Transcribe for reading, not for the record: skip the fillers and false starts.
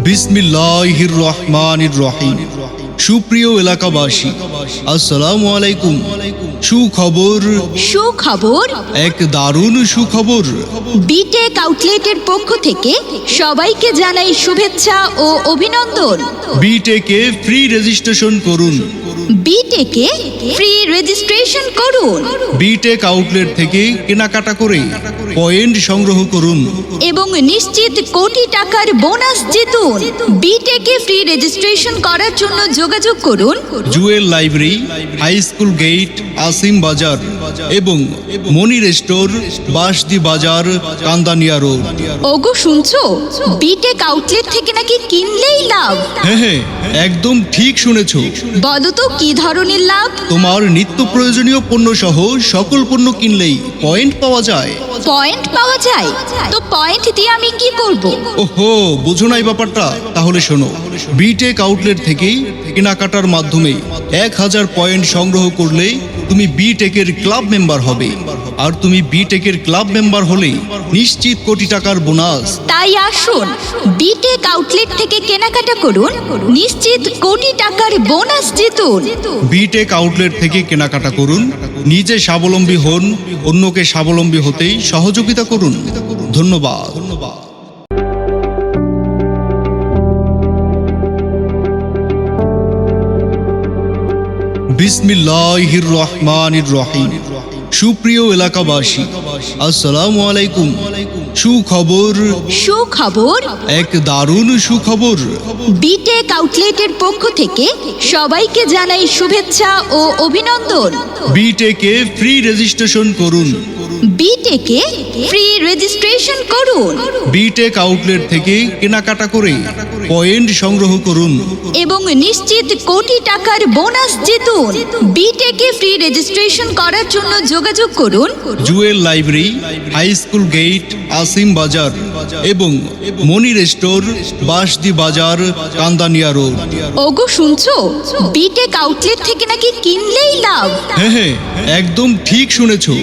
বিসমিল্লাহির রহমানির রহিম। সুপ্রিয় এলাকাবাসী, আসসালামু আলাইকুম। সুখবর, এক দারুণ সুখবর। বিটেক আউটলেটের পক্ষ থেকে সবাইকে জানাই শুভেচ্ছা ও অভিনন্দন। বিটেকে ফ্রি রেজিস্ট্রেশন করুন। বিটেকে ফ্রি রেজিস্ট্রেশন করুন বিটেক আউটলেট থেকে কেনাকাটা করে পয়েন্ট সংগ্রহ করুন এবং নিশ্চিত কোটি টাকার বোনাস জিতুন। বিটেকে ফ্রি রেজিস্ট্রেশন করার জন্য যোগাযোগ করুন Jewel library, high school gate, Asim Bazar এবং মনির স্টোর, বাসদি বাজার, কান্দানিয়া রোড। ওগো শুনছো, বিটেক আউটলেট থেকে নাকি কিনলেই লাভ। হ্যাঁ, একদম ঠিক শুনেছো। বলো তো কি ধরনের লাভ? তোমার নিত্য প্রয়োজনীয় পণ্য সহ সকল পণ্য কিনলেই পয়েন্ট পাওয়া যায়। পয়েন্ট পাওয়া যায়? তো পয়েন্ট দিয়ে আমি কি করব? ওহো, বুঝো নাই ব্যাপারটা? তাহলে শোনো, বিটেক আউটলেট থেকেই কেনাকাটার মাধ্যমে 1000 পয়েন্ট সংগ্রহ করলে তুমি বিটেকের ক্লাব মেম্বার হবে। আর তুমি বিটেকের ক্লাব মেম্বার হলে নিশ্চিত কোটি টাকার বোনাস। তাই আসুন, বিটেক আউটলেট থেকে কেনাকাটা করুন, নিশ্চিত কোটি টাকার বোনাস জিতুন। বিটেক আউটলেট থেকে কেনাকাটা করুন, নিজে স্বাবলম্বী হন, অন্যকে স্বাবলম্বী হতেই সহযোগিতা করুন। ধন্যবাদ। বিসমিল্লাহির রহমানির রহিম। সুপ্রিয় এলাকাবাসী, আসসালামু আলাইকুম। সুখবর, এক দারুণ সুখবর। বিটেক আউটলেটের পক্ষ থেকে সবাইকে জানাই শুভেচ্ছা ও অভিনন্দন। বিটেকে ফ্রি রেজিস্ট্রেশন করুন। বিটেকে ফ্রি রেজিস্ট্রেশন করুন বিটেক আউটলেট থেকে কেনাকাটা করে পয়েন্ট সংগ্রহ করুন এবং নিশ্চিত কোটি টাকার বোনাস জিতুন। বিটেকে ফ্রি রেজিস্ট্রেশন করার জন্য যোগাযোগ করুন Jewel library, high school gate, Asim Bazar এবং মনির স্টোর, বাসদি বাজার, কান্দানিয়া রোড। ওগো শুনছো, বিটেক আউটলেট থেকে নাকি কিনলেই লাভ। হ্যাঁ, একদম ঠিক শুনেছো।